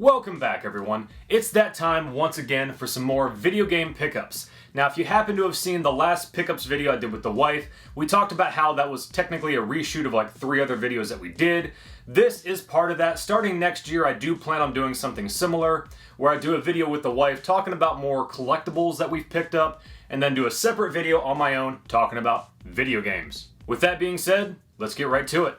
Welcome back, everyone. It's that time once again for some more video game pickups. Now, if you happen to have seen the last pickups video I did with the wife, we talked about how that was technically a reshoot of like 3 other videos that we did. This is part of that. Starting next year, I do plan on doing something similar, where I do a video with the wife talking about more collectibles that we've picked up, and then do a separate video on my own talking about video games. With that being said, let's get right to it.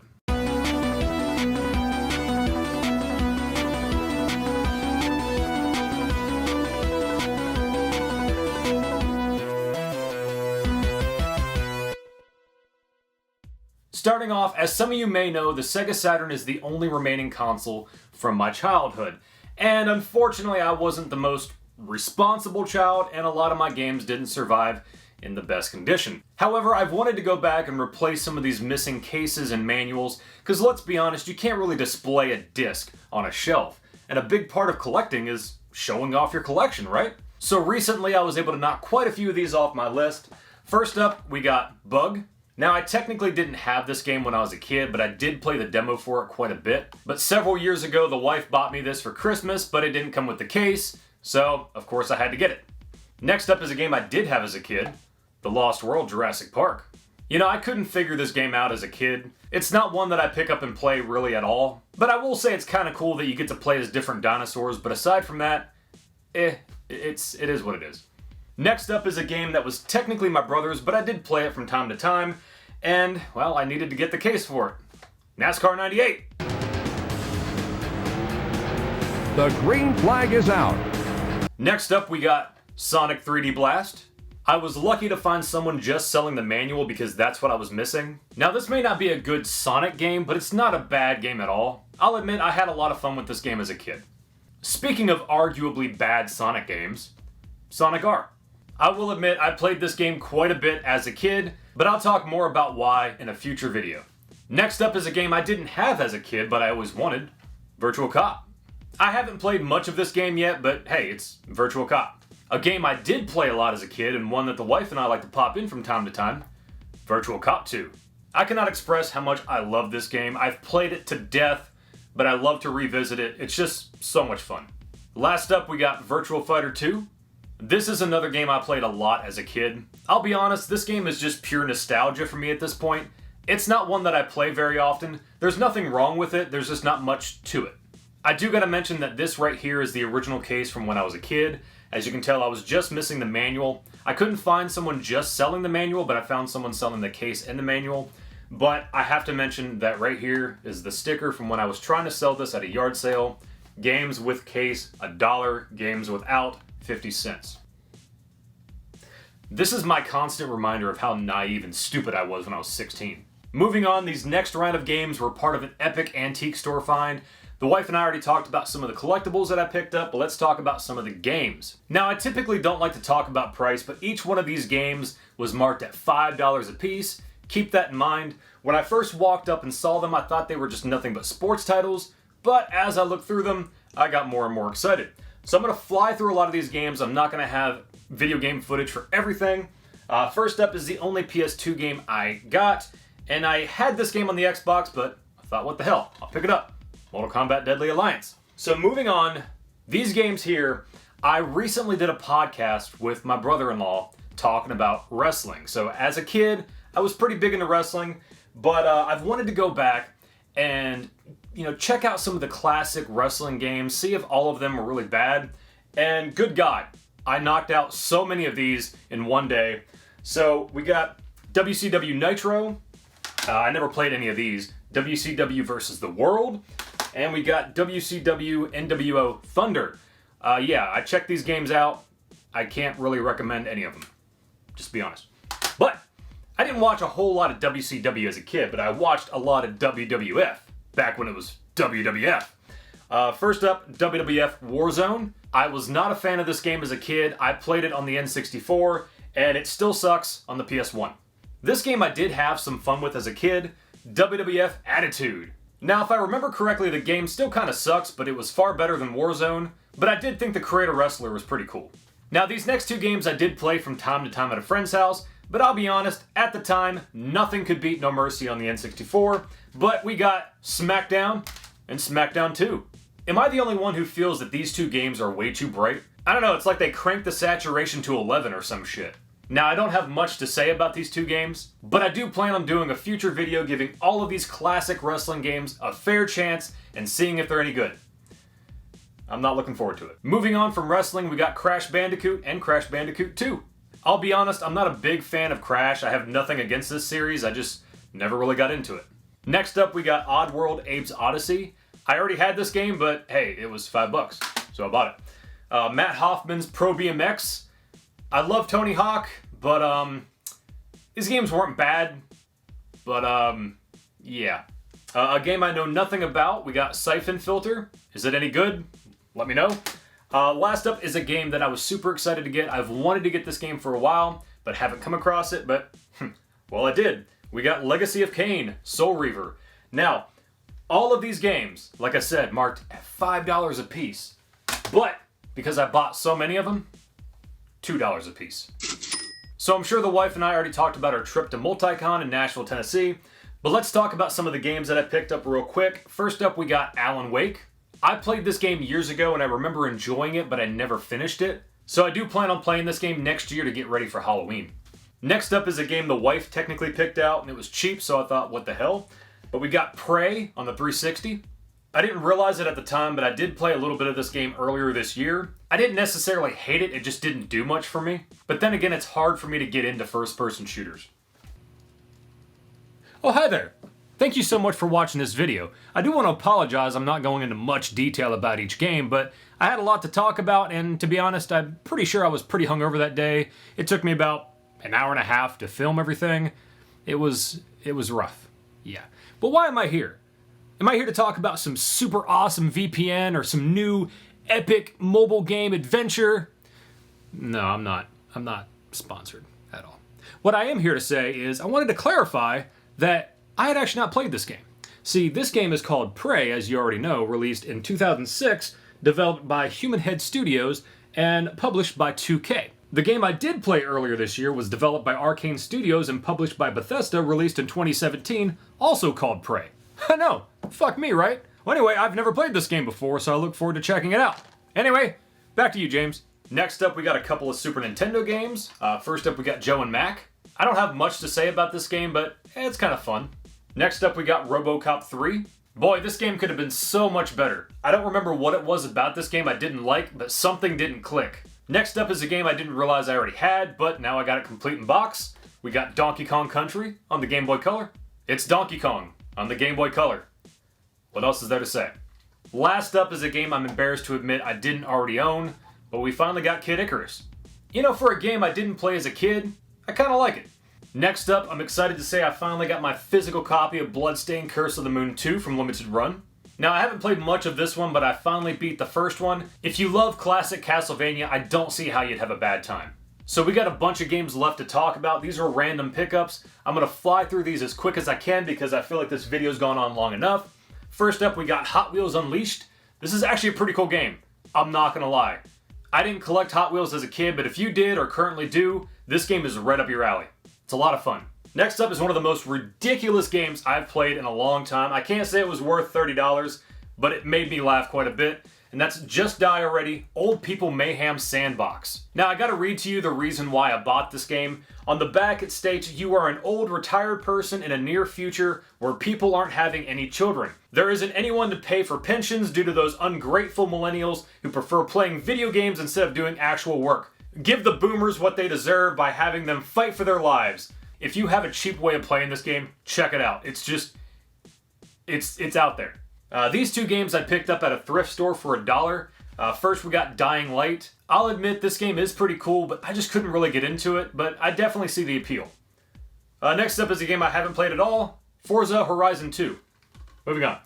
Starting off, as some of you may know, the Sega Saturn is the only remaining console from my childhood. And unfortunately, I wasn't the most responsible child, and a lot of my games didn't survive in the best condition. However, I've wanted to go back and replace some of these missing cases and manuals, because let's be honest, you can't really display a disc on a shelf. And a big part of collecting is showing off your collection, right? So recently, I was able to knock quite a few of these off my list. First up, we got Bug. Now, I technically didn't have this game when I was a kid, but I did play the demo for it quite a bit. But several years ago, the wife bought me this for Christmas, but it didn't come with the case, so of course I had to get it. Next up is a game I did have as a kid, The Lost World Jurassic Park. You know, I couldn't figure this game out as a kid. It's not one that I pick up and play really at all, but I will say it's kind of cool that you get to play as different dinosaurs, but aside from that, it is what it is. Next up is a game that was technically my brother's, but I did play it from time to time, and, well, I needed to get the case for it. NASCAR 98. The green flag is out. Next up, we got Sonic 3D Blast. I was lucky to find someone just selling the manual because that's what I was missing. Now, this may not be a good Sonic game, but it's not a bad game at all. I'll admit I had a lot of fun with this game as a kid. Speaking of arguably bad Sonic games, Sonic R. I will admit I played this game quite a bit as a kid, but I'll talk more about why in a future video. Next up is a game I didn't have as a kid, but I always wanted, Virtual Cop. I haven't played much of this game yet, but hey, it's Virtual Cop. A game I did play a lot as a kid, and one that the wife and I like to pop in from time to time, Virtual Cop 2. I cannot express how much I love this game. I've played it to death, but I love to revisit it. It's just so much fun. Last up, we got Virtual Fighter 2. This is another game I played a lot as a kid. I'll be honest, this game is just pure nostalgia for me at this point. It's not one that I play very often. There's nothing wrong with it, there's just not much to it. I do gotta mention that this right here is the original case from when I was a kid. As you can tell, I was just missing the manual. I couldn't find someone just selling the manual, but I found someone selling the case and the manual. But I have to mention that right here is the sticker from when I was trying to sell this at a yard sale. Games with case, $1. Games without, 50 cents. This is my constant reminder of how naive and stupid I was when I was 16. Moving on, these next round of games were part of an epic antique store find. The wife and I already talked about some of the collectibles that I picked up, but let's talk about some of the games. Now, I typically don't like to talk about price, but each one of these games was marked at $5 a piece. Keep that in mind. When I first walked up and saw them, I thought they were just nothing but sports titles, but as I looked through them, I got more and more excited. So I'm going to fly through a lot of these games. I'm not going to have video game footage for everything. First up is the only PS2 game I got, and I had this game on the Xbox, but I thought, what the hell, I'll pick it up. Mortal Kombat Deadly Alliance. So moving on, these games here, I recently did a podcast with my brother-in-law talking about wrestling. So as a kid, I was pretty big into wrestling, but I've wanted to go back and check out some of the classic wrestling games, see if all of them were really bad, and good God, I knocked out so many of these in one day. So we got WCW Nitro, I never played any of these, WCW versus the World, and we got WCW NWO Thunder. Yeah, I checked these games out. I can't really recommend any of them, just to be honest. But I didn't watch a whole lot of WCW as a kid, but I watched a lot of WWF, back when it was WWF. First up, WWF Warzone. I was not a fan of this game as a kid. I played it on the N64, and it still sucks on the PS1. This game I did have some fun with as a kid, WWF Attitude. Now, if I remember correctly, the game still kind of sucks, but it was far better than Warzone, but I did think the Creator Wrestler was pretty cool. Now, these next two games I did play from time to time at a friend's house, but I'll be honest, at the time, nothing could beat No Mercy on the N64, but we got SmackDown and SmackDown 2. Am I the only one who feels that these two games are way too bright? I don't know, it's like they cranked the saturation to 11 or some shit. Now, I don't have much to say about these two games, but I do plan on doing a future video giving all of these classic wrestling games a fair chance and seeing if they're any good. I'm not looking forward to it. Moving on from wrestling, we got Crash Bandicoot and Crash Bandicoot 2. I'll be honest, I'm not a big fan of Crash. I have nothing against this series, I just never really got into it. Next up, we got Oddworld Abe's Odyssey. I already had this game, but hey, it was $5, so I bought it. Matt Hoffman's Pro BMX. I love Tony Hawk, but his games weren't bad, but yeah. A game I know nothing about, we got Siphon Filter. Is it any good? Let me know. Last up is a game that I was super excited to get. I've wanted to get this game for a while, but haven't come across it, but, well, I did. We got Legacy of Kain, Soul Reaver. Now, all of these games, like I said, marked at $5 a piece. But, because I bought so many of them, $2 a piece. So I'm sure the wife and I already talked about our trip to Multicon in Nashville, Tennessee, but let's talk about some of the games that I picked up real quick. First up, we got Alan Wake. I played this game years ago and I remember enjoying it, but I never finished it. So I do plan on playing this game next year to get ready for Halloween. Next up is a game the wife technically picked out and it was cheap, so I thought, what the hell? But we got Prey on the 360. I didn't realize it at the time, but I did play a little bit of this game earlier this year. I didn't necessarily hate it, it just didn't do much for me. But then again, it's hard for me to get into first-person shooters. Oh, hi there. Thank you so much for watching this video. I do want to apologize, I'm not going into much detail about each game, but I had a lot to talk about, and to be honest, I'm pretty sure I was pretty hungover that day. It took me about an hour and a half to film everything. It was rough, yeah. But why am I here? Am I here to talk about some super awesome VPN or some new epic mobile game adventure? No, I'm not. I'm not sponsored at all. What I am here to say is I wanted to clarify that I had actually not played this game. See, this game is called Prey, as you already know, released in 2006, developed by Human Head Studios, and published by 2K. The game I did play earlier this year was developed by Arcane Studios and published by Bethesda, released in 2017, also called Prey. I know, fuck me, right? Well, anyway, I've never played this game before, so I look forward to checking it out. Anyway, back to you, James. Next up, we got a couple of Super Nintendo games. First up, we got Joe and Mac. I don't have much to say about this game, but it's kind of fun. Next up, we got RoboCop 3. Boy, this game could have been so much better. I don't remember what it was about this game I didn't like, but something didn't click. Next up is a game I didn't realize I already had, but now I got it complete in box. We got Donkey Kong Country on the Game Boy Color. It's Donkey Kong on the Game Boy Color. What else is there to say? Last up is a game I'm embarrassed to admit I didn't already own, but we finally got Kid Icarus. You know, for a game I didn't play as a kid, I kind of like it. Next up, I'm excited to say I finally got my physical copy of Bloodstained Curse of the Moon 2 from Limited Run. Now, I haven't played much of this one, but I finally beat the first one. If you love classic Castlevania, I don't see how you'd have a bad time. So we got a bunch of games left to talk about. These are random pickups. I'm going to fly through these as quick as I can because I feel like this video's gone on long enough. First up, we got Hot Wheels Unleashed. This is actually a pretty cool game. I'm not going to lie. I didn't collect Hot Wheels as a kid, but if you did or currently do, this game is right up your alley. It's a lot of fun. Next up is one of the most ridiculous games I've played in a long time. I can't say it was worth $30, but it made me laugh quite a bit. And that's Just Die Already, Old People Mayhem Sandbox. Now, I gotta read to you the reason why I bought this game. On the back, it states, you are an old retired person in a near future where people aren't having any children. There isn't anyone to pay for pensions due to those ungrateful millennials who prefer playing video games instead of doing actual work. Give the boomers what they deserve by having them fight for their lives. If you have a cheap way of playing this game, check it out. It's just, it's out there. These two games I picked up at a thrift store for $1. First we got Dying Light. I'll admit this game is pretty cool, but I just couldn't really get into it, but I definitely see the appeal. Next up is a game I haven't played at all, Forza Horizon 2. Moving on.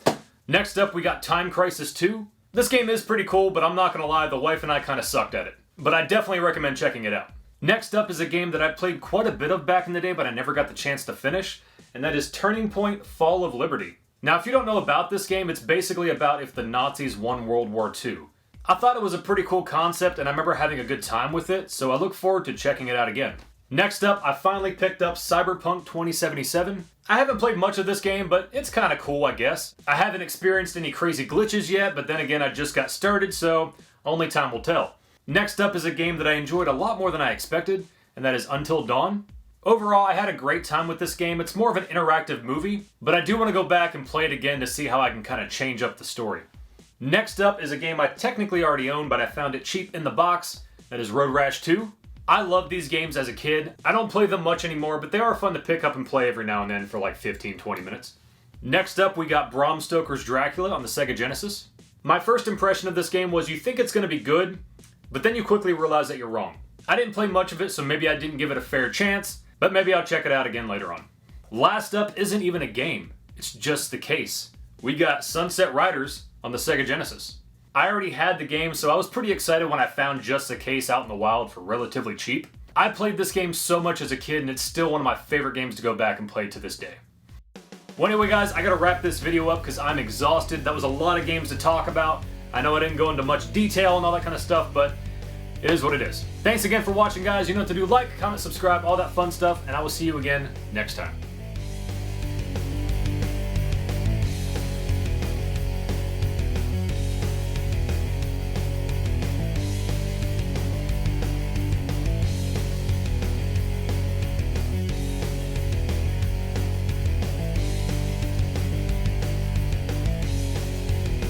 Next up we got Time Crisis 2. This game is pretty cool, but I'm not gonna lie, the wife and I kind of sucked at it. But I definitely recommend checking it out. Next up is a game that I played quite a bit of back in the day, but I never got the chance to finish, and that is Turning Point Fall of Liberty. Now, if you don't know about this game, it's basically about if the Nazis won World War II. I thought it was a pretty cool concept, and I remember having a good time with it, so I look forward to checking it out again. Next up, I finally picked up Cyberpunk 2077. I haven't played much of this game, but it's kind of cool, I guess. I haven't experienced any crazy glitches yet, but then again, I just got started, so only time will tell. Next up is a game that I enjoyed a lot more than I expected, and that is Until Dawn. Overall, I had a great time with this game. It's more of an interactive movie, but I do want to go back and play it again to see how I can kind of change up the story. Next up is a game I technically already own, but I found it cheap in the box. That is Road Rash 2. I loved these games as a kid. I don't play them much anymore, but they are fun to pick up and play every now and then for like 15-20 minutes. Next up, we got Bram Stoker's Dracula on the Sega Genesis. My first impression of this game was you think it's going to be good, but then you quickly realize that you're wrong. I didn't play much of it, so maybe I didn't give it a fair chance, but maybe I'll check it out again later on. Last up isn't even a game, it's just the case. We got Sunset Riders on the Sega Genesis. I already had the game, so I was pretty excited when I found just the case out in the wild for relatively cheap. I played this game so much as a kid, and it's still one of my favorite games to go back and play to this day. Well, anyway guys, I gotta wrap this video up because I'm exhausted. That was a lot of games to talk about. I know I didn't go into much detail and all that kind of stuff, but it is what it is. Thanks again for watching, guys. You know what to do. Like, comment, subscribe, all that fun stuff, and I will see you again next time.